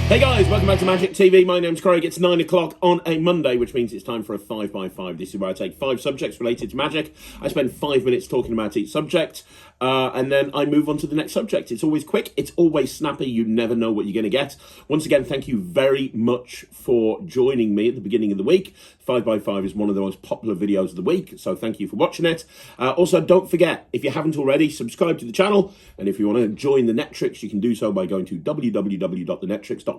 Hey guys, welcome back to Magic TV. My name's Craig. It's 9 o'clock on a Monday, which means it's time for a 5x5. This is where I take 5 subjects related to magic. I spend 5 minutes talking about each subject, and then I move on to the next subject. It's always quick. It's always snappy. You never know what you're going to get. Once again, thank you very much for joining me at the beginning of the week. 5x5 is one of the most popular videos of the week, so thank you for watching it. Also, don't forget, if you haven't already, subscribe to the channel, and if you want to join the Netrix, you can do so by going to www.thenetrix.com.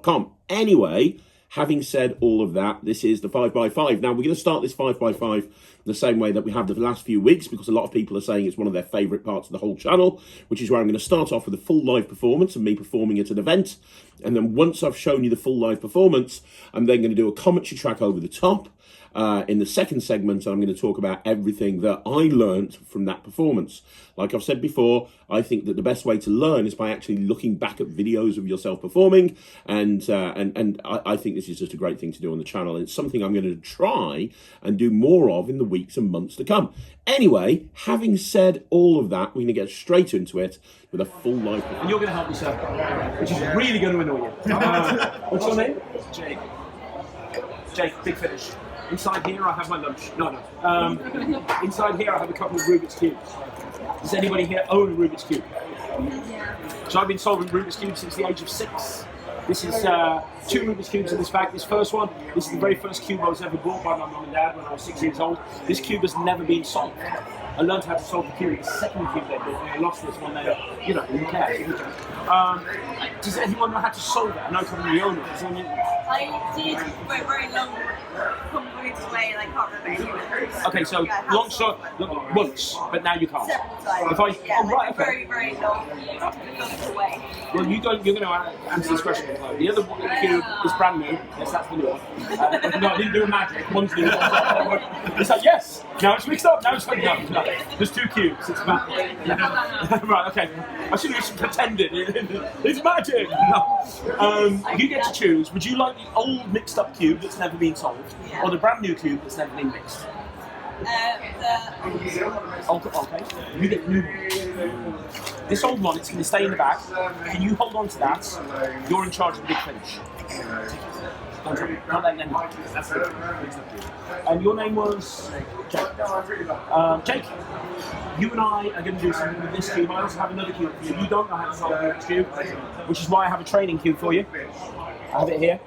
Anyway, having said all of that, this is the 5x5. Now, we're going to start this 5x5 the same way that we have the last few weeks, because a lot of people are saying it's one of their favourite parts of the whole channel, which is where I'm going to start off with a full live performance of me performing at an event. And then once I've shown you the full live performance, I'm then going to do a commentary track over the top. In the second segment, I'm going to talk about everything that I learnt from that performance. Like I've said before, I think that the best way to learn is by actually looking back at videos of yourself performing, and I think this is just a great thing to do on the channel, and it's something I'm going to try and do more of in the weeks and months to come. Anyway, having said all of that, we're going to get straight into it with a full live performance. And you're going to help me, sir, which is really going to annoy you. What's your name? Jake. Jake, big finish. Inside here, I have my lunch. No. Inside here, I have a couple of Rubik's Cubes. Does anybody here own a Rubik's Cube? Yeah. So I've been solving Rubik's Cubes since the age of 6. This is 2 Rubik's Cubes in this bag. This first one, this is the very first cube I was ever bought by my mum and dad when I was 6 years old. This cube has never been solved. I learned how to solve the cube. The second cube they built, and I lost this one there. You know, who cares? Does anyone know how to solve it? I know from the owner. I did for a very long weeks away, and I can't remember. Okay, so long shot once, but now you can't. Several times. If I, yeah, oh, right, okay. Very, very long away. Well, you're going to answer this question. The other cube is brand new. Yes, that's the new one. No, I didn't do a magic. One's new. It's like, yes. Now it's mixed up. Now it's like, no. There's 2 cubes. It's magic. Right, okay. I should have pretended. It's magic. No. You get to choose. Would you like the old mixed up cube that's never been solved, or the brand new cube that's never been mixed? Okay. You get the new one. This old one, it's going to stay in the bag. Can you hold on to that? You're in charge of the big finish. Not that name. That's good. And your name was Jake. Jake, you and I are going to do something with this cube. I also have another cube for you. You don't know how to solve this cube, which is why I have a training cube for you. I have it here.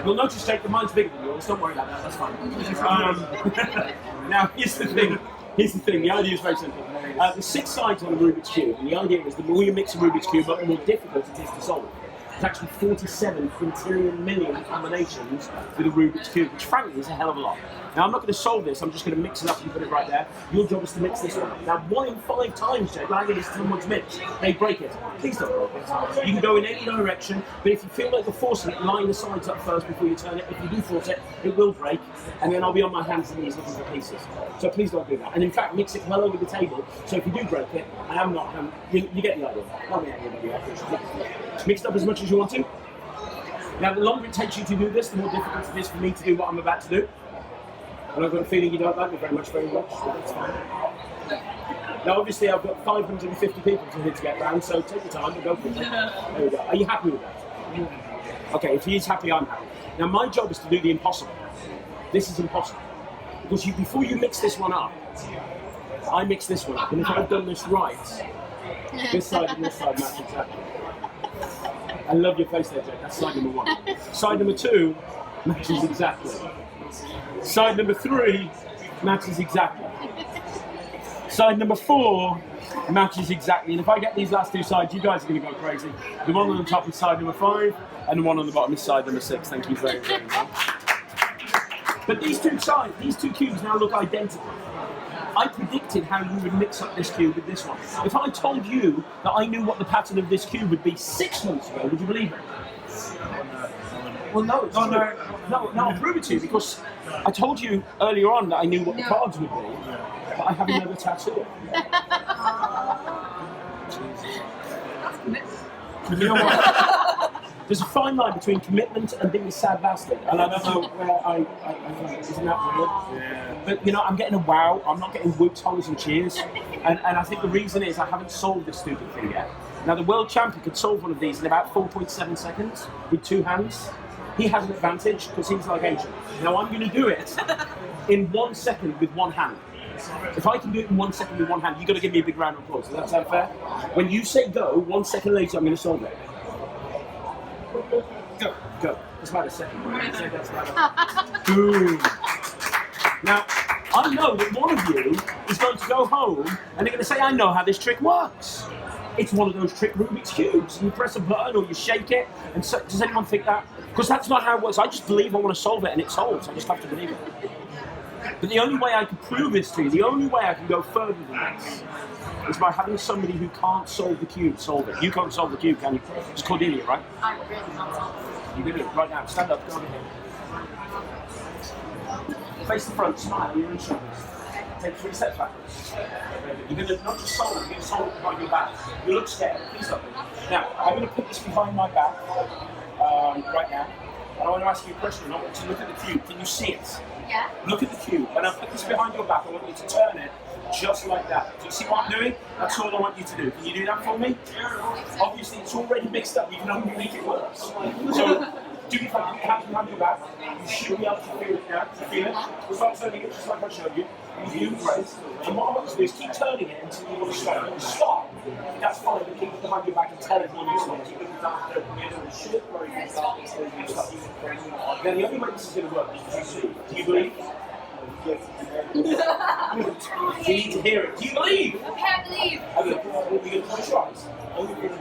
You'll notice, Jake, that mine's bigger than yours. Don't worry about that. That's fine. Now, here's the thing. The idea is very simple. There's 6 sides on a Rubik's Cube, and the idea is the more you mix a Rubik's Cube up, the more difficult it is to solve. There's actually 47 quintillion million combinations with a Rubik's Cube, which frankly is a hell of a lot. Now, I'm not going to solve this, I'm just going to mix it up and put it right there. Your job is to mix this one. Now, 1 in 5 times, Jake, like it is someone's mix, they break it. Please don't break it. You can go in any direction, but if you feel like you're forcing it, line the sides up first before you turn it. If you do force it, it will break, and then I'll be on my hands and knees looking for pieces. So please don't do that. And in fact, mix it well over the table, so if you do break it, I am not, you get the idea. Not the idea, mix it up as much as you want to. Now, the longer it takes you to do this, the more difficult it is for me to do what I'm about to do. And I've got a feeling you don't like me very much, so that's fine. Now, obviously, I've got 550 people to get round, so take your time and go for it. There we go. Are you happy with that? Okay, if he is happy, I'm happy. Now, my job is to do the impossible. This is impossible. Because before you mix this one up, I mix this one up. And if I've done this right, this side and this side match exactly. I love your face there, Jake. That's side number 1. Side number 2 matches exactly. Side number 3 matches exactly. Side number 4 matches exactly. And if I get these last 2 sides, you guys are going to go crazy. The one on the top is side number 5, and the one on the bottom is side number 6. Thank you very, very much. But these 2 sides, these 2 cubes now look identical. I predicted how you would mix up this cube with this one. If I told you that I knew what the pattern of this cube would be 6 months ago, would you believe it? Well, no, it's no, I'll prove it to you, because I told you earlier on that I knew what the cards would be, but I have another tattoo. You know what? There's a fine line between commitment and being a sad bastard, and I don't know where isn't that weird? Yeah. But you know, I'm getting a wow. I'm not getting whoops, hollers, and cheers, and I think the reason is I haven't solved this stupid thing yet. Now, the world champion could solve one of these in about 4.7 seconds with 2 hands. He has an advantage because he's like ancient. Now, I'm going to do it in 1 second with 1 hand. If I can do it in 1 second with 1 hand, you've got to give me a big round of applause. Does that sound fair? When you say go, 1 second later, I'm going to solve it. Go. Go. That's about a second. That's about boom. Now, I know that one of you is going to go home and they're going to say, I know how this trick works. It's one of those trick Rubik's Cubes. You press a button or you shake it. And so, does anyone think that? Because that's not how it works. I just believe I want to solve it and it solves. I just have to believe it. But the only way I can prove this to you, the only way I can go further than this, is by having somebody who can't solve the cube solve it. You can't solve the cube, can you? It's Cordelia, right? I really can't solve it. You can do it right now. Stand up, go over here. Face the front, smile, your own shoulders. Take 3 steps backwards. You're going to not just solve it, you're going to solve it behind your back. You look scared, please don't. Now, I'm going to put this behind my back right now. And I want to ask you a question. I want you to look at the cube. Can you see it? Yeah. Look at the cube. When I put this behind your back, I want you to turn it just like that. Do you see what I'm doing? That's all I want you to do. Can you do that for me? Obviously, it's already mixed up. You can only make it worse. So, do your hands behind your back. You should be able to feel it now. You feel it? Start turning it just like I showed you. You raise. And what I want you to do is keep turning it until you want to stop. When you stop, that's fine. But keep it behind your back and tell it when you stop. Then the only way this is going to work is to see. Do you believe? You need to hear it. Do you believe? I can't believe. Okay, you're going to close your eyes.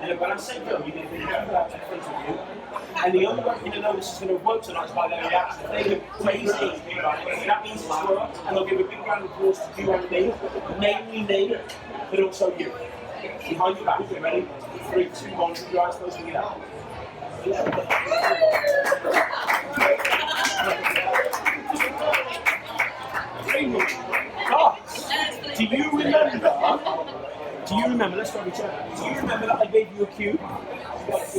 And when I say go, you're going to think about it in front of you. And the only way you're going to know this is going to work tonight is by their reaction. If they look crazy, that means it's worked. And they'll give a big round of applause to you and me, mainly me, but also you. Behind your back, you ready? 3, 2, 1, keep your eyes closed and get out. Do you remember, let's double check. Do you remember that I gave you a cube?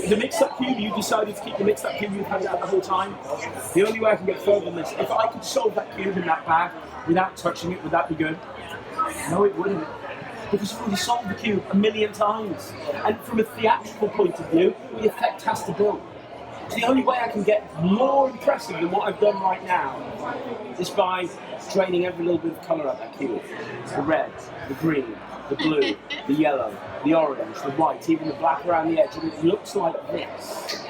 The mixed-up cube, you decided to keep the mixed-up cube you've had out the whole time. The only way I can get further than this, if I could solve that cube in that bag without touching it, would that be good? No, it wouldn't. Because you've already solved the cube a million times. And from a theatrical point of view, the effect has to build. So the only way I can get more impressive than what I've done right now is by draining every little bit of colour out that cube. The red, the green, the blue, the yellow, the orange, the white, even the black around the edge, and it looks like this.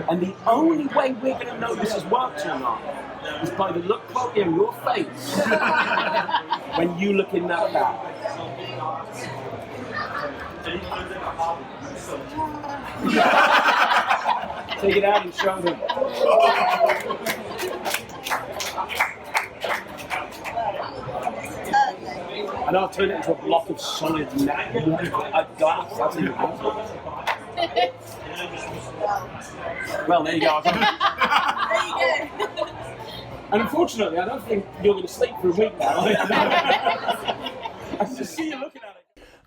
And the only way we're going to know this has worked or not is by the look probably on your face when you look in that bag. Take it out and show them. And I'll turn it into a block of solid glass. That's in Well, there you go. There you go. And unfortunately, I don't think you're going to sleep for a week now. I can just see you looking at it.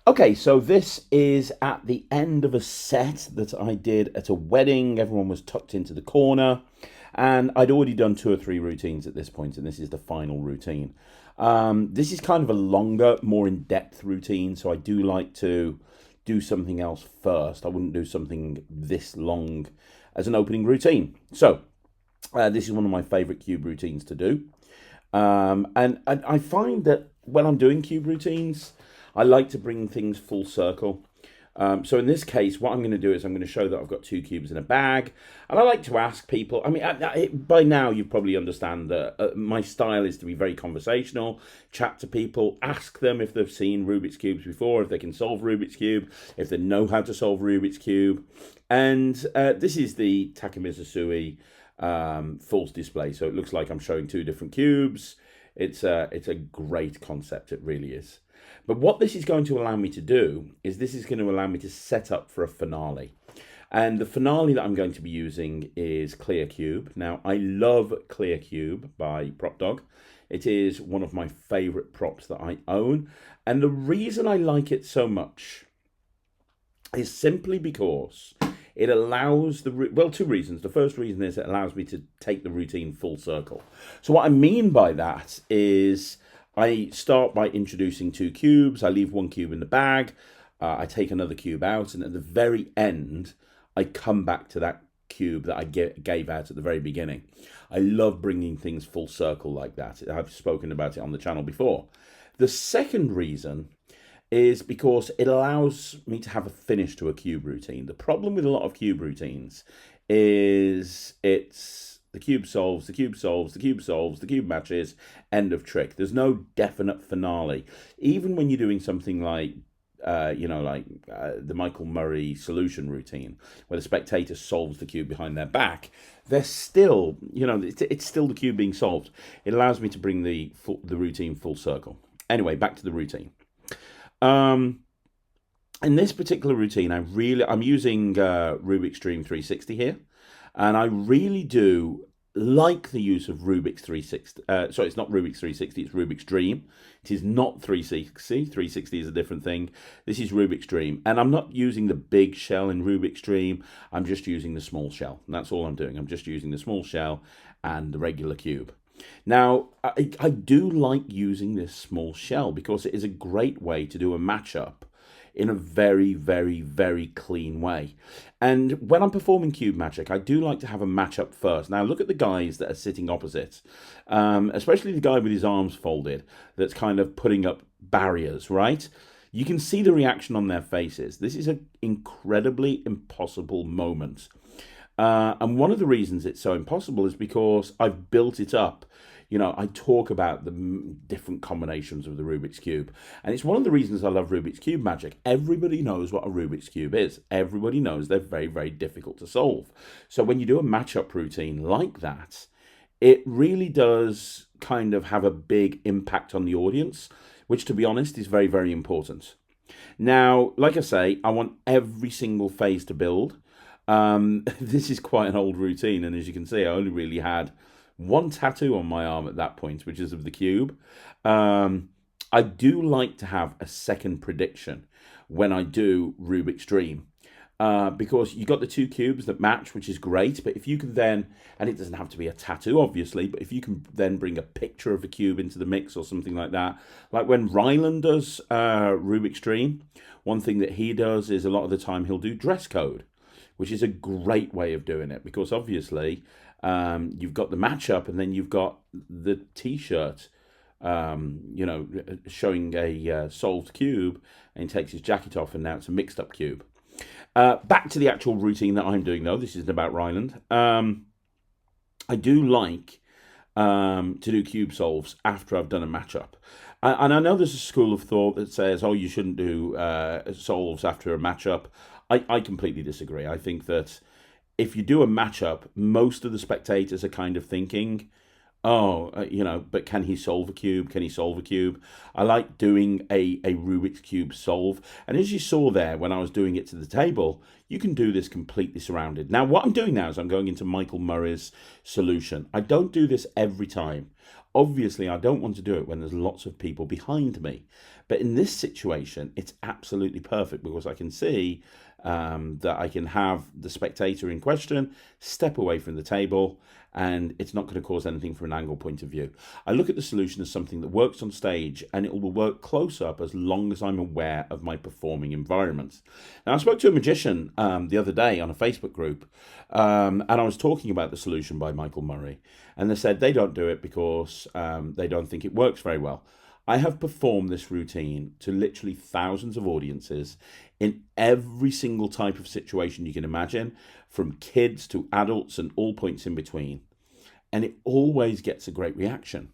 Okay, so this is at the end of a set that I did at a wedding. Everyone was tucked into the corner. And I'd already done 2 or 3 routines at this point, and this is the final routine. This is kind of a longer, more in-depth routine, so I do like to do something else first. I wouldn't do something this long as an opening routine. So, this is one of my favourite cube routines to do. And I find that when I'm doing cube routines, I like to bring things full circle. So in this case, what I'm going to do is I'm going to show that I've got 2 cubes in a bag. And I like to ask people, I mean, by now you probably understand that my style is to be very conversational, chat to people, ask them if they've seen Rubik's Cubes before, if they can solve Rubik's Cube, if they know how to solve Rubik's Cube. And this is the Takamizu Fool's display. So it looks like I'm showing 2 different cubes. It's a great concept, it really is. But what this is going to allow me to do is this is going to allow me to set up for a finale. And the finale that I'm going to be using is Clear Cube. Now, I love Clear Cube by Prop Dog. It is one of my favourite props that I own. And the reason I like it so much is simply because it allows 2 reasons. The first reason is it allows me to take the routine full circle. So what I mean by that is I start by introducing 2 cubes. I leave 1 cube in the bag. I take another cube out, and at the very end, I come back to that cube that I gave out at the very beginning. I love bringing things full circle like that. I've spoken about it on the channel before. The second reason is because it allows me to have a finish to a cube routine. The problem with a lot of cube routines is it's the cube solves, the cube solves, the cube solves, the cube matches, end of trick. There's no definite finale. Even when you're doing something like the Michael Murray solution routine, where the spectator solves the cube behind their back, they're still, it's still the cube being solved. It allows me to bring the routine full circle. Anyway, back to the routine. In this particular routine, I'm using Rubik's Dream 360 here, and I really do like the use of Rubik's 360. Sorry, it's not Rubik's 360, it's Rubik's Dream. It is not 360. 360 is a different thing. This is Rubik's Dream. And I'm not using the big shell in Rubik's Dream. I'm just using the small shell. And that's all I'm doing. I'm just using the small shell and the regular cube. Now, I do like using this small shell because it is a great way to do a matchup in a very, very, very clean way. And when I'm performing cube magic, I do like to have a matchup first. Now, look at the guys that are sitting opposite, especially the guy with his arms folded that's kind of putting up barriers, right? You can see the reaction on their faces. This is an incredibly impossible moment. And one of the reasons it's so impossible is because I've built it up. I talk about the different combinations of the Rubik's Cube. And it's one of the reasons I love Rubik's Cube magic. Everybody knows what a Rubik's Cube is. Everybody knows they're very, very difficult to solve. So when you do a matchup routine like that, it really does kind of have a big impact on the audience, which, to be honest, is very, very important. Now, like I say, I want every single phase to build. This is quite an old routine, and as you can see, I only really had one tattoo on my arm at that point, which is of the cube. I do like to have a second prediction when I do Rubik's Dream, because you got the two cubes that match, which is great. But if you can then, and it doesn't have to be a tattoo, obviously, but if you can then bring a picture of the cube into the mix or something like that, like when Ryland does Rubik's Dream, one thing that he does is a lot of the time he'll do dress code, which is a great way of doing it, because obviously you've got the matchup and then you've got the t-shirt, showing a solved cube, and he takes his jacket off and now it's a mixed up cube. Back to the actual routine that I'm doing though, this isn't about Ryland. I do like to do cube solves after I've done a matchup. And I know there's a school of thought that says, oh, you shouldn't do solves after a matchup. I completely disagree. I think that if you do a matchup, most of the spectators are kind of thinking, but can he solve a cube? Can he solve a cube? I like doing a Rubik's Cube solve. And as you saw there, when I was doing it to the table, you can do this completely surrounded. Now, what I'm doing now is I'm going into Michael Murray's solution. I don't do this every time. Obviously, I don't want to do it when there's lots of people behind me. But in this situation, it's absolutely perfect because I can see that I can have the spectator in question step away from the table, and it's not going to cause anything from an angle point of view. I look at the solution as something that works on stage, and it will work close up as long as I'm aware of my performing environment. Now, I spoke to a magician the other day on a Facebook group, and I was talking about the solution by Michael Murray, and they said they don't do it because they don't think it works very well. I have performed this routine to literally thousands of audiences in every single type of situation you can imagine, from kids to adults and all points in between. And it always gets a great reaction.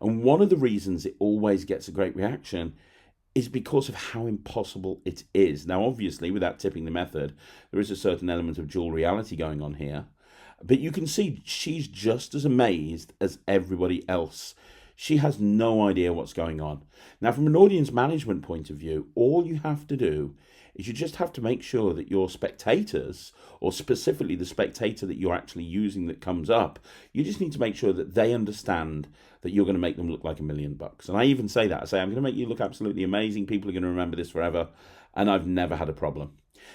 And one of the reasons it always gets a great reaction is because of how impossible it is. Now, obviously, without tipping the method, there is a certain element of dual reality going on here. But you can see she's just as amazed as everybody else. She has no idea what's going on. Now, from an audience management point of view, all you have to do is you just have to make sure that your spectators, or specifically the spectator that you're actually using that comes up, you just need to make sure that they understand that you're going to make them look like $1 million. And I even say that. I say, I'm going to make you look absolutely amazing. People are going to remember this forever. And I've never had a problem.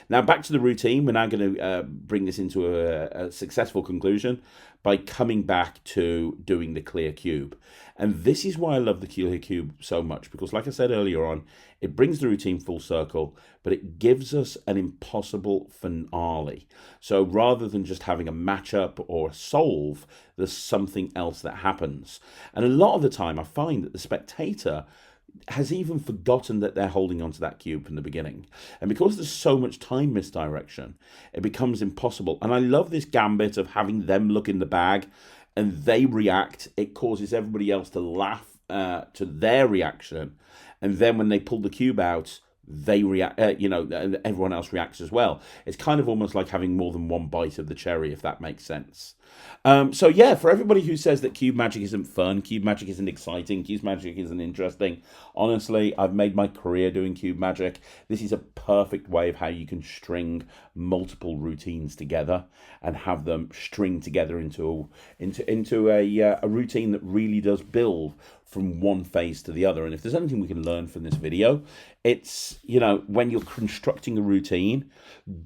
Now, back to the routine. We're now going to bring this into a successful conclusion by coming back to doing the clear cube. And this is why I love the clear cube so much, because like I said earlier on, it brings the routine full circle, but it gives us an impossible finale. So rather than just having a matchup or a solve, there's something else that happens. And a lot of the time, I find that the spectator has even forgotten that they're holding onto that cube from the beginning. And because there's so much time misdirection, it becomes impossible. And I love this gambit of having them look in the bag and they react. It causes everybody else to laugh to their reaction. And then when they pull the cube out, they react, and everyone else reacts as well. It's kind of almost like having more than one bite of the cherry, if that makes sense. So yeah, for everybody who says that cube magic isn't fun, cube magic isn't exciting, cube magic isn't interesting, honestly, I've made my career doing cube magic. This is a perfect way of how you can string multiple routines together and have them string together into a routine that really does build from one phase to the other. And if there's anything we can learn from this video, it's, when you're constructing a routine,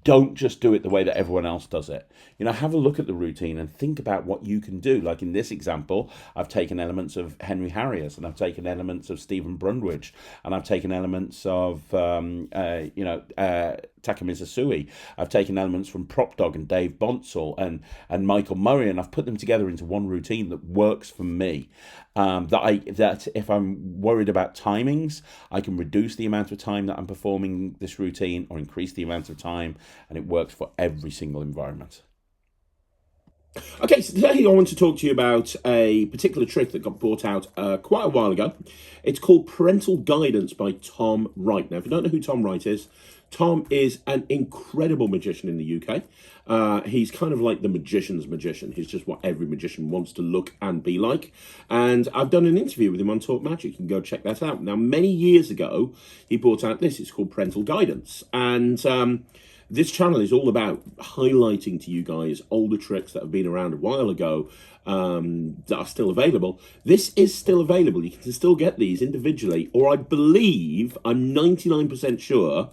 don't just do it the way that everyone else does it. Have a look at the routine and think about what you can do. Like in this example, I've taken elements of Henry Harriers, and I've taken elements of Stephen Brundwich, and I've taken elements of, Takamiza Sui. I've taken elements from Prop Dog and Dave Bonsall and Michael Murray, and I've put them together into one routine that works for me. That if I'm worried about timings, I can reduce the amount of time that I'm performing this routine or increase the amount of time, and it works for every single environment. Okay, so today I want to talk to you about a particular trick that got brought out quite a while ago. It's called Parental Guidance by Tom Wright. Now, if you don't know who Tom Wright is, Tom is an incredible magician in the UK. He's kind of like the magician's magician. He's just what every magician wants to look and be like. And I've done an interview with him on Talk Magic. You can go check that out. Now, many years ago, he brought out this. It's called Parental Guidance. And this channel is all about highlighting to you guys older tricks that have been around a while ago that are still available. This is still available. You can still get these individually, or I'm 99% sure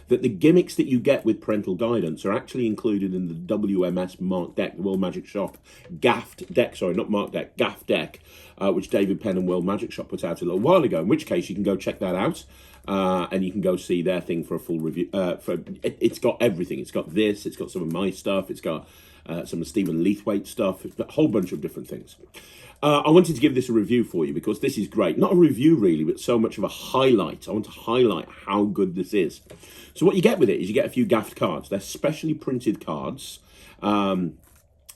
that the gimmicks that you get with Parental Guidance are actually included in the WMS Mark Deck, the World Magic Shop Gaffed Deck, sorry, not Mark Deck, Gaff Deck, which David Penn and World Magic Shop put out a little while ago, in which case you can go check that out. And you can go see their thing for a full review. It's got everything. It's got this. It's got some of my stuff. It's got some of Stephen Leithwaite's stuff. It's got a whole bunch of different things. I wanted to give this a review for you because this is great. Not a review really, but so much of a highlight. I want to highlight how good this is. So what you get with it is you get a few gaffed cards. They're specially printed cards. And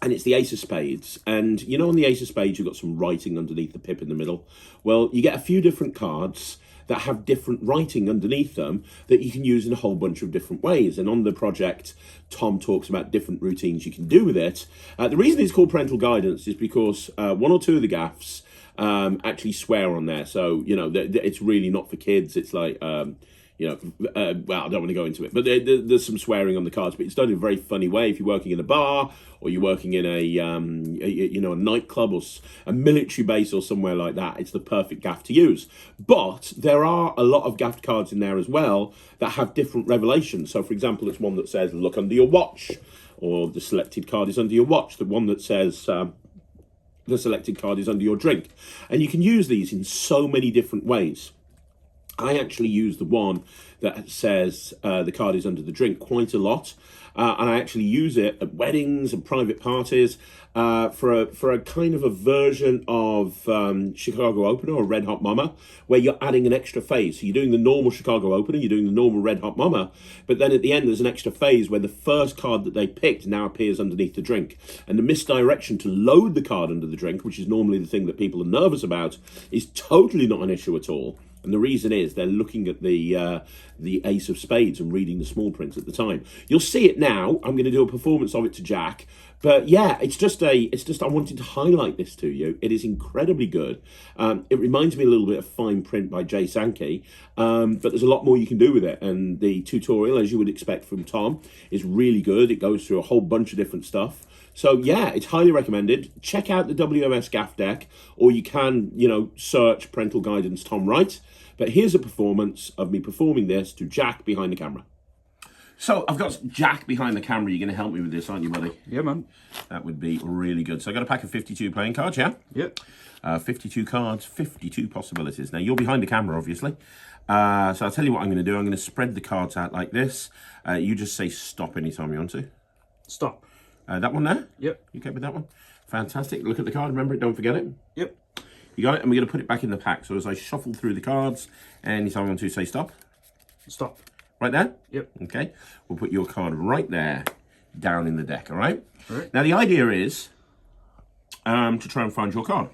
it's the Ace of Spades. And on the Ace of Spades, you've got some writing underneath the pip in the middle. Well, you get a few different cards that have different writing underneath them that you can use in a whole bunch of different ways. And on the project, Tom talks about different routines you can do with it. The reason it's called Parental Guidance is because one or two of the gaffs actually swear on there. So, it's really not for kids. It's like, well, I don't want to go into it, but there's some swearing on the cards, but it's done in a very funny way. If you're working in a bar or you're working in a nightclub or a military base or somewhere like that, it's the perfect gaff to use. But there are a lot of gaffed cards in there as well that have different revelations. So, for example, it's one that says, look under your watch, or the selected card is under your watch. The one that says, the selected card is under your drink. And you can use these in so many different ways. I actually use the one that says the card is under the drink quite a lot. And I actually use it at weddings and private parties for a kind of a version of Chicago Opener or Red Hot Mama, where you're adding an extra phase. So you're doing the normal Chicago Opener, you're doing the normal Red Hot Mama, but then at the end there's an extra phase where the first card that they picked now appears underneath the drink. And the misdirection to load the card under the drink, which is normally the thing that people are nervous about, is totally not an issue at all. And the reason is they're looking at the Ace of Spades and reading the small print at the time. You'll see it now. I'm going to do a performance of it to Jack. But yeah, it's just I wanted to highlight this to you. It is incredibly good. It reminds me a little bit of Fine Print by Jay Sankey, but there's a lot more you can do with it. And the tutorial, as you would expect from Tom, is really good. It goes through a whole bunch of different stuff. So yeah, it's highly recommended. Check out the WMS Gaff Deck, or you can, search Parental Guidance Tom Wright. But here's a performance of me performing this to Jack behind the camera. So I've got Jack behind the camera. You're going to help me with this, aren't you, buddy? Yeah, man. That would be really good. So I got a pack of 52 playing cards, yeah? Yep. 52 cards, 52 possibilities. Now, you're behind the camera, obviously. So I'll tell you what I'm going to do. I'm going to spread the cards out like this. You just say stop anytime you want to. Stop. That one there? Yep. You okay with that one? Fantastic. Look at the card. Remember it. Don't forget it. Yep. You got it? And we're going to put it back in the pack. So as I shuffle through the cards, anytime I want to say stop. Stop. Right there? Yep. Okay. We'll put your card right there, down in the deck, all right? All right. Now, the idea is to try and find your card.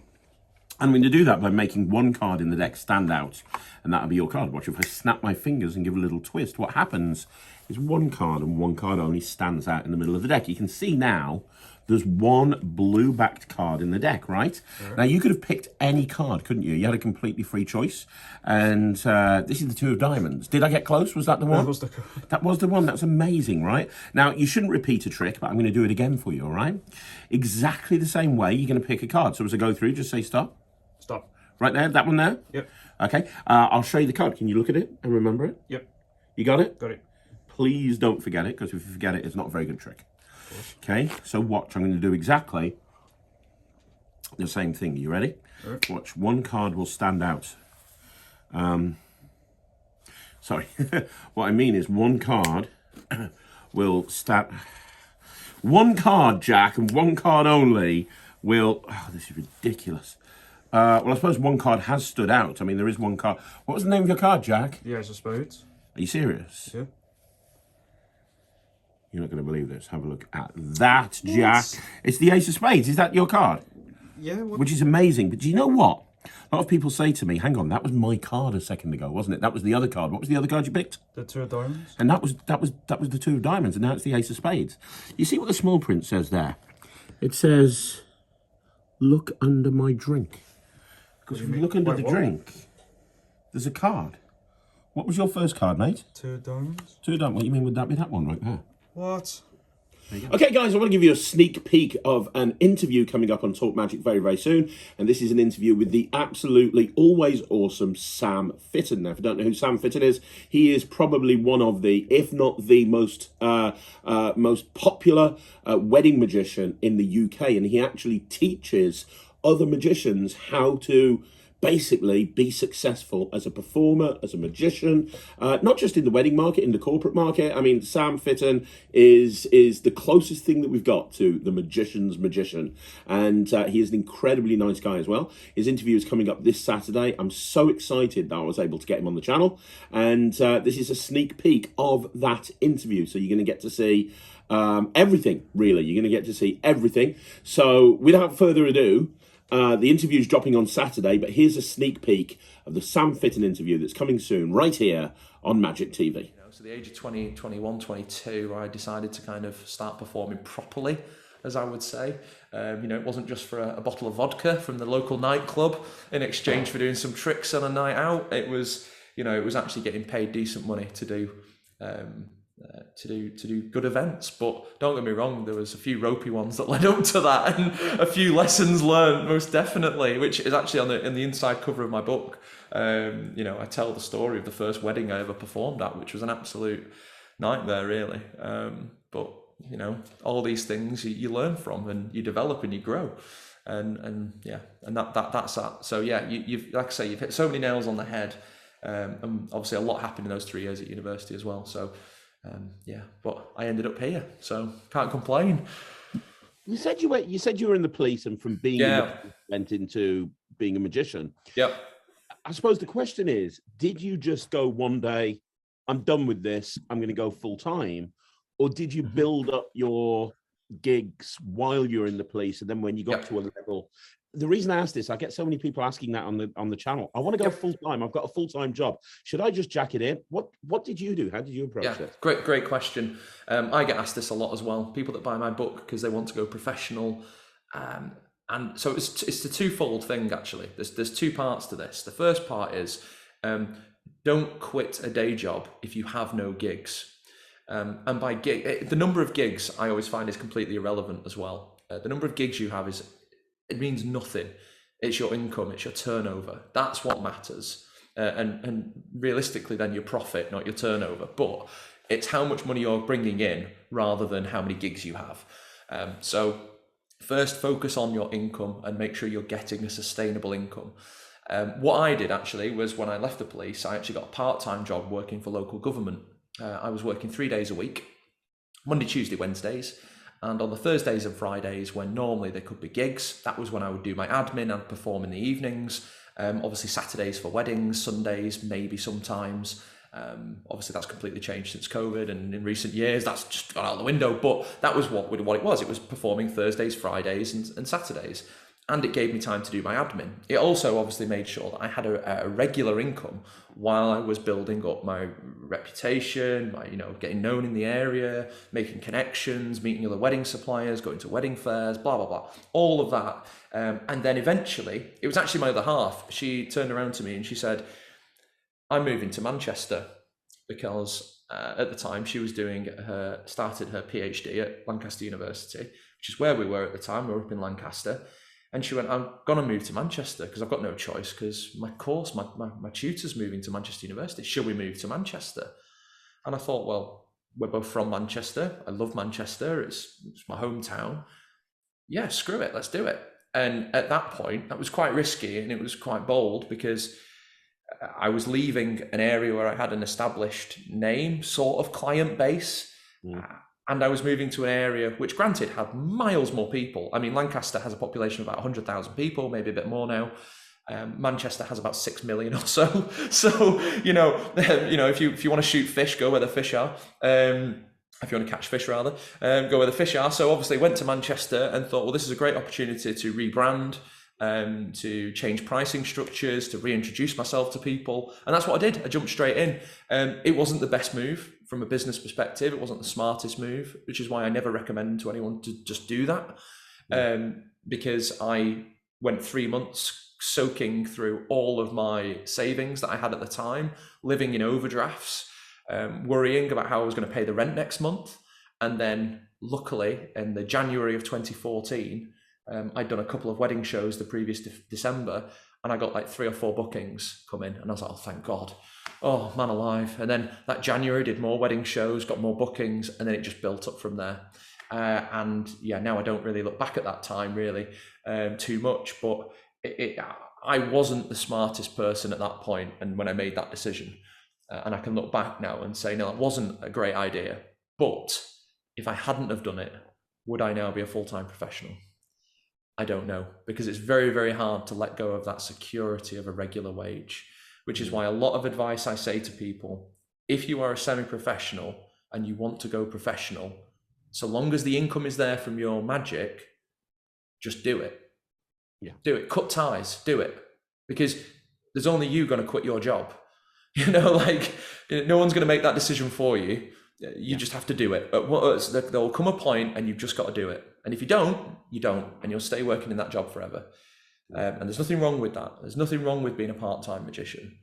I'm going to do that by making one card in the deck stand out, and that'll be your card. Watch, if I snap my fingers and give a little twist, what happens is one card and one card only stands out in the middle of the deck. You can see now there's one blue-backed card in the deck, right? Now, you could have picked any card, couldn't you? You had a completely free choice. And this is the two of diamonds. Did I get close? Was that the one? That was the card. That was the one. That's amazing, right? Now, you shouldn't repeat a trick, but I'm going to do it again for you, all right? Exactly the same way, you're going to pick a card. So as I go through, just say stop. Stop. Right there, that one there? Yep. Okay, I'll show you the card. Can you look at it and remember it? Yep. You got it? Got it. Please don't forget it, because if you forget it, it's not a very good trick. Okay, so watch. I'm going to do exactly the same thing. You ready? Right. Watch. One card will stand out. Sorry. What I mean is one card will stand... One card, Jack, and one card only will... Oh, this is ridiculous. Well, I suppose one card has stood out. I mean, there is one card. What was the name of your card, Jack? The Ace of Spades. Are you serious? Yeah. You're not going to believe this. Have a look at that, Jack. It's the Ace of Spades. Is that your card? Yeah. What? Which is amazing. But do you know what? A lot of people say to me, hang on, that was my card a second ago, wasn't it? That was the other card. What was the other card you picked? The two of diamonds. And that was the two of diamonds, and now it's the Ace of Spades. You see what the small print says there? It says, look under my drink. Because if you look under the drink, there's a card. What was your first card, mate? Two of diamonds. Two of diamonds. What do you mean would that be that one right there? What? Okay, guys, I want to give you a sneak peek of an interview coming up on Talk Magic very, very soon. And this is an interview with the absolutely always awesome Sam Fitton. Now, if you don't know who Sam Fitton is, he is probably one of the, if not the most popular wedding magician in the UK. And he actually teaches other magicians how to basically be successful as a performer, as a magician, not just in the wedding market, in the corporate market. I mean, Sam Fitton is the closest thing that we've got to the magician's magician. And he is an incredibly nice guy as well. His interview is coming up this Saturday. I'm so excited that I was able to get him on the channel. And this is a sneak peek of that interview. So you're going to get to see everything, really. You're going to get to see everything. So without further ado, the interview is dropping on Saturday, but here's a sneak peek of the Sam Fitton interview that's coming soon, right here on Magic TV. So the age of 20, 21, 22, I decided to kind of start performing properly, as I would say. It wasn't just for a bottle of vodka from the local nightclub in exchange for doing some tricks on a night out. It was actually getting paid decent money to do good events. But don't get me wrong, there was a few ropey ones that led up to that, and a few lessons learned, most definitely, which is actually in the inside cover of my book. I tell the story of the first wedding I ever performed at, which was an absolute nightmare, really. But all these things you learn from, and you develop and you grow, and that's that. So yeah, you've like I say, you've hit so many nails on the head, and obviously a lot happened in those 3 years at university as well. So. But I ended up here, so can't complain. You said you were in the police, and from being in the police went into being a magician. Yep. I suppose the question is, did you just go one day, I'm done with this, I'm going to go full time, or did you build up your gigs while you're in the police, and then when you got to a level? The reason I asked this, I get so many people asking that on the channel. I want to go full time. I've got a full time job. Should I just jack it in? What did you do? How did you approach it? Great question. I get asked this a lot as well. People that buy my book because they want to go professional, and so it's a twofold thing actually. There's two parts to this. The first part is don't quit a day job if you have no gigs. And by gig, the number of gigs I always find is completely irrelevant as well. The number of gigs you have it means nothing. It's your income, it's your turnover. That's what matters. And realistically then your profit, not your turnover. But It's how much money you're bringing in rather than how many gigs you have. So first focus on your income and make sure you're getting a sustainable income. What I did actually was when I left the police, I actually got a part-time job working for local government. I was working 3 days a week, Monday, Tuesday, Wednesdays. And on the Thursdays and Fridays, when normally there could be gigs, that was when I would do my admin and perform in the evenings. Obviously Saturdays for weddings, Sundays, maybe sometimes. Obviously that's completely changed since COVID, and in recent years that's just gone out the window, but that was what it was. It was performing Thursdays, Fridays and Saturdays, and it gave me time to do my admin. It also obviously made sure that I had a regular income while I was building up my reputation, my, getting known in the area, making connections, meeting other wedding suppliers, going to wedding fairs, blah, blah, blah, all of that. And then eventually, it was actually my other half. She turned around to me and she said, I'm moving to Manchester, because at the time she was started her PhD at Lancaster University, which is where we were at the time. We were up in Lancaster. And she went, I'm going to move to Manchester because I've got no choice, because my tutor's moving to Manchester University. Shall we move to Manchester? And I thought, well, we're both from Manchester. I love Manchester. It's my hometown. Yeah, screw it. Let's do it. And at that point, that was quite risky and it was quite bold, because I was leaving an area where I had an established name, sort of client base. And I was moving to an area which, granted, had miles more people. I mean, Lancaster has a population of about 100,000 people, maybe a bit more now. Manchester has about 6 million or so. So, if you want to shoot fish, go where the fish are. If you want to catch fish, rather, go where the fish are. So obviously went to Manchester and thought, well, this is a great opportunity to rebrand, to change pricing structures, to reintroduce myself to people. And that's what I did. I jumped straight in. It wasn't the best move from a business perspective. It wasn't the smartest move, which is why I never recommend to anyone to just do that. Because I went 3 months soaking through all of my savings that I had at the time, living in overdrafts, worrying about how I was going to pay the rent next month. And then luckily in the January of 2014, I'd done a couple of wedding shows the previous December, and I got like 3 or 4 bookings come in, and I was like, oh, thank God. Oh, man alive. And then that January did more wedding shows, got more bookings, and then it just built up from there. And yeah, now I don't really look back at that time really too much, but I wasn't the smartest person at that point, and when I made that decision, and I can look back now and say, no, it wasn't a great idea. But if I hadn't have done it, would I now be a full-time professional? I don't know, because it's very, very hard to let go of that security of a regular wage, which is why a lot of advice I say to people, if you are a semi-professional and you want to go professional, so long as the income is there from your magic, just do it. Yeah. Do it. Cut ties. Do it. Because there's only you going to quit your job. No one's going to make that decision for you. You just have to do it. There will come a point and you've just got to do it. And if you don't, you don't, and you'll stay working in that job forever. And there's nothing wrong with that. There's nothing wrong with being a part-time magician.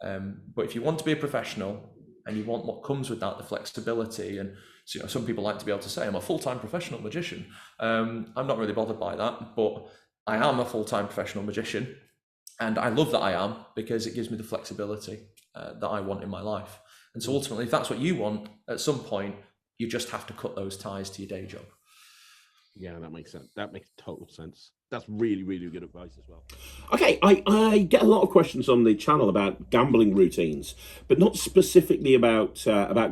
But if you want to be a professional and you want what comes with that, the flexibility, and some people like to be able to say, I'm a full-time professional magician. I'm not really bothered by that, but I am a full-time professional magician. And I love that I am, because it gives me the flexibility that I want in my life. And so ultimately, if that's what you want, at some point, you just have to cut those ties to your day job. Yeah, that makes sense. That makes total sense. That's really, really good advice as well. Okay, I get a lot of questions on the channel about gambling routines, but not specifically about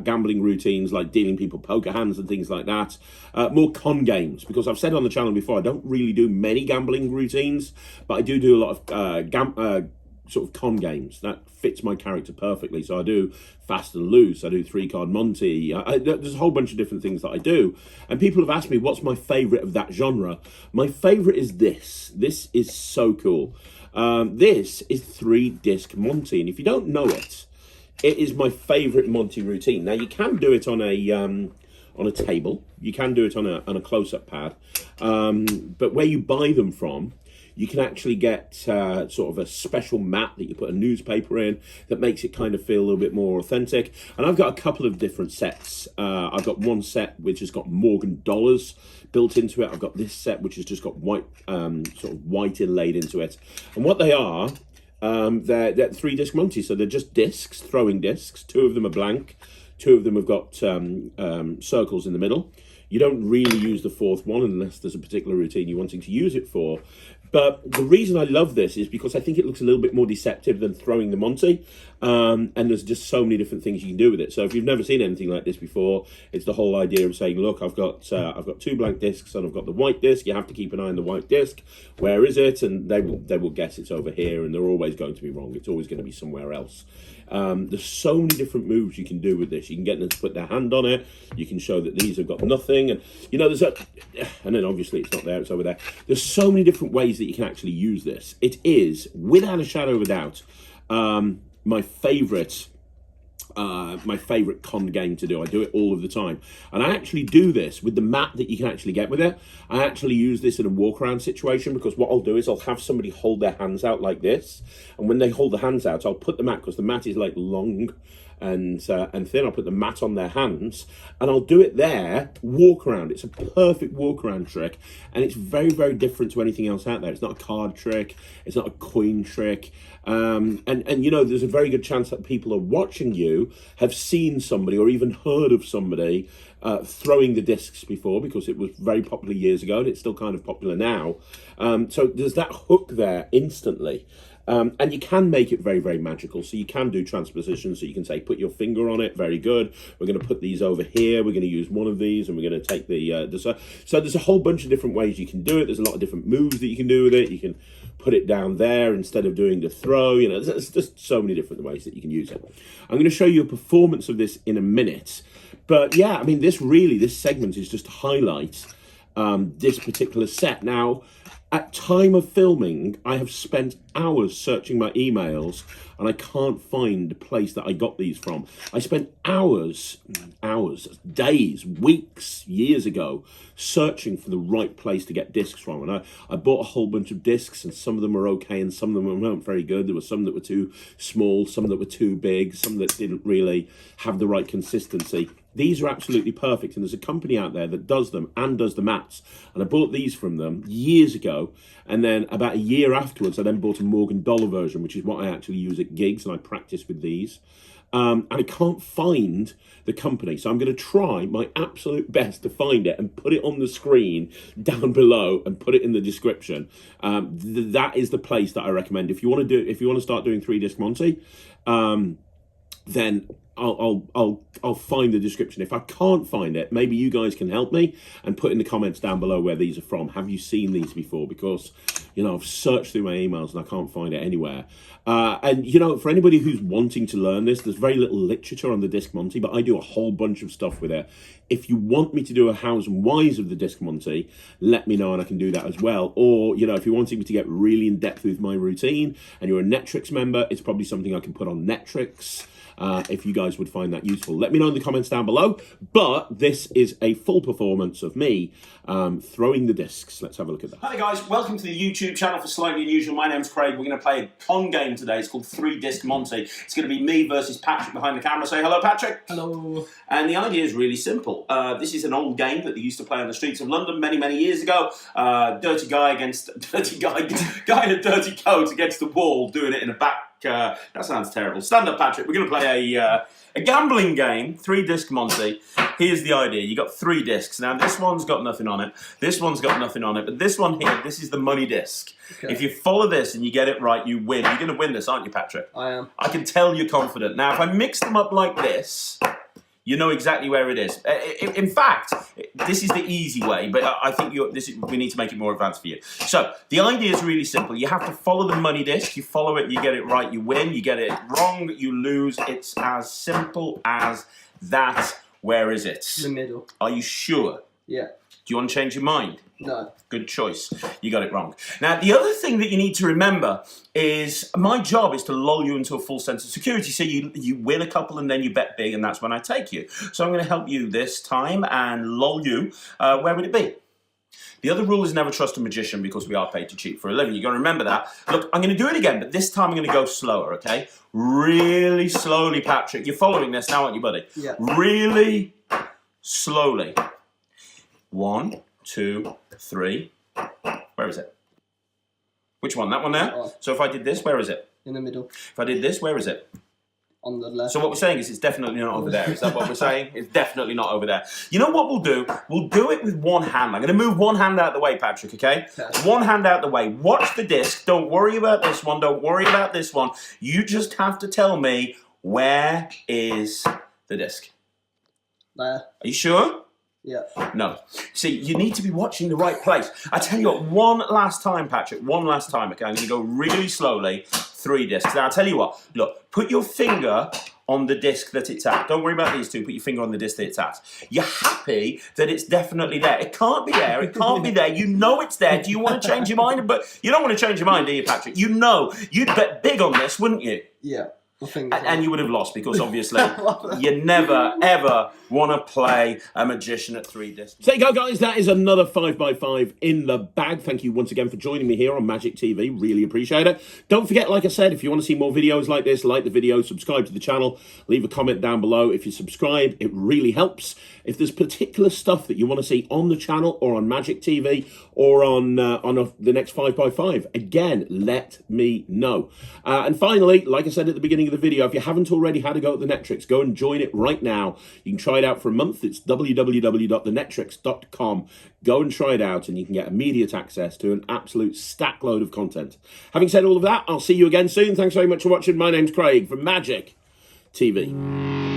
gambling routines like dealing people poker hands and things like that. More con games, because I've said on the channel before, I don't really do many gambling routines, but I do a lot of sort of con games. That fits my character perfectly. So I do fast and loose, I do 3-card Monte, there's a whole bunch of different things that I do, and people have asked me what's my favorite of that genre. My favorite is this is so cool. This is 3-disc Monte, and if you don't know it is my favorite Monte routine. Now you can do it on a table, you can do it on a close-up pad, but where you buy them from, you can actually get sort of a special mat that you put a newspaper in that makes it kind of feel a little bit more authentic. And I've got a couple of different sets. I've got one set which has got Morgan dollars built into it. I've got this set which has just got white, sort of white inlaid into it. And what they are, they're 3-disc Monte, so they're just discs, throwing discs. 2 of them are blank. 2 of them have got circles in the middle. You don't really use the 4th one unless there's a particular routine you're wanting to use it for. But the reason I love this is because I think it looks a little bit more deceptive than throwing the Monte. And there's just so many different things you can do with it. So if you've never seen anything like this before, it's the whole idea of saying, look, I've got 2 blank discs and I've got the white disc. You have to keep an eye on the white disc. Where is it? And they will guess it's over here, and they're always going to be wrong. It's always going to be somewhere else. There's so many different moves you can do with this. You can get them to put their hand on it. You can show that these have got nothing, and and then obviously it's not there, it's over there. There's so many different ways that you can actually use this. It is, without a shadow of a doubt, my favourite con game to do. I do it all of the time, and I actually do this with the mat that you can actually get with it. I actually use this in a walk around situation, because what I'll do is I'll have somebody hold their hands out like this, and when they hold the hands out, I'll put the mat, because the mat is like long and thin, I'll put the mat on their hands, and I'll do it there, walk around. It's a perfect walk around trick, and it's very, very different to anything else out there. It's not a card trick, it's not a coin trick, and there's a very good chance that people are watching you have seen somebody or even heard of somebody throwing the discs before, because it was very popular years ago, and it's still kind of popular now. So there's that hook there instantly. And you can make it very, very magical. So you can do transpositions. So you can say, put your finger on it. Very good. We're going to put these over here. We're going to use one of these, and we're going to take so there's a whole bunch of different ways you can do it. There's a lot of different moves that you can do with it. You can put it down there instead of doing the throw. There's just so many different ways that you can use it. I'm going to show you a performance of this in a minute. But yeah, I mean, this segment is just to highlight this particular set. Now, at time of filming, I have spent hours searching my emails, and I can't find the place that I got these from. I spent hours, days, weeks, years ago, searching for the right place to get discs from. And I bought a whole bunch of discs, and some of them were okay, and some of them weren't very good. There were some that were too small, some that were too big, some that didn't really have the right consistency. These are absolutely perfect, and there's a company out there that does them and does the mats. And I bought these from them years ago, and then about a year afterwards, I then bought a Morgan Dollar version, which is what I actually use at gigs, and I practice with these. And I can't find the company, so I'm going to try my absolute best to find it and put it on the screen down below and put it in the description. That is the place that I recommend. If you want to start doing 3-disc Monte, then I'll find the description. If I can't find it, maybe you guys can help me and put in the comments down below where these are from. Have you seen these before? Because I've searched through my emails and I can't find it anywhere. And for anybody who's wanting to learn this, there's very little literature on the Disc Monte, but I do a whole bunch of stuff with it. If you want me to do a hows and whys of the Disc Monte, let me know and I can do that as well. Or, if you're wanting me to get really in depth with my routine and you're a Netrix member, it's probably something I can put on Netrix. If you guys would find that useful, let me know in the comments down below. But this is a full performance of me throwing the discs. Let's have a look at that. Hi guys, welcome to the YouTube channel for Slightly Unusual. My name's Craig. We're going to play a con game today. It's called 3-disc Monte. It's going to be me versus Patrick behind the camera. Say hello, Patrick. Hello. And the idea is really simple. This is an old game that they used to play on the streets of London many, many years ago. Dirty guy against dirty guy in a dirty coat against the wall, doing it in a back. That sounds terrible. Stand up, Patrick. We're going to play a gambling game, 3-disc Monte. Here's the idea. You got 3 discs. Now, this one's got nothing on it. This one's got nothing on it. But this one here, this is the money disc. Okay. If you follow this and you get it right, you win. You're going to win this, aren't you, Patrick? I am. I can tell you're confident. Now, if I mix them up like this, you know exactly where it is. In fact, this is the easy way, but I think we need to make it more advanced for you. So, the idea is really simple. You have to follow the money disc. You follow it, you get it right, you win. You get it wrong, you lose. It's as simple as that. Where is it? The middle. Are you sure? Yeah. Do you want to change your mind? No. Good choice. You got it wrong. Now, the other thing that you need to remember is my job is to lull you into a full sense of security. So you win a couple and then you bet big, and that's when I take you. So I'm going to help you this time and lull you. Where would it be? The other rule is never trust a magician, because we are paid to cheat for a living. You've got to remember that. Look, I'm going to do it again, but this time I'm going to go slower, okay? Really slowly, Patrick. You're following this now, aren't you, buddy? Yeah. Really slowly. 1, 2, 3. Where is it? Which one? That one there? Oh. So if I did this, where is it? In the middle. If I did this, where is it? on the left. So what we're saying is it's definitely not over there. Is that what we're saying? It's definitely not over there. You know what we'll do? We'll do it with one hand. I'm going to move one hand out of the way, Patrick, okay? One hand out of the way. Watch the disc. Don't worry about this one. Don't worry about this one. You just have to tell me, where is the disc? There. Are you sure? Yeah. No. See, you need to be watching the right place. I tell you what, one last time, Patrick, one last time, okay? I'm going to go really slowly. 3 discs. Now, I'll tell you what. Look, put your finger on the disc that it's at. Don't worry about these two. Put your finger on the disc that it's at. You're happy that it's definitely there. It can't be there. It can't be there. You know it's there. Do you want to change your mind? But you don't want to change your mind, do you, Patrick? You know. You'd bet big on this, wouldn't you? Yeah. And you would have lost because obviously you never ever want to play a magician at 3 discs. So there you go, guys. That is another 5x5 in the bag. Thank you once again for joining me here on Magic TV. Really appreciate it. Don't forget, like I said, if you want to see more videos like this, like the video, subscribe to the channel, leave a comment down below. If you subscribe, it really helps. If there's particular stuff that you want to see on the channel or on Magic TV or on the next 5x5, again, let me know. And finally, like I said at the beginning of the video, if you haven't already had a go at the Netrix, go and join it right now. You can try it out for a month. It's www.thenetrix.com. Go and try it out and you can get immediate access to an absolute stack load of content. Having said all of that, I'll see you again soon. Thanks very much for watching. My name's Craig from Magic TV.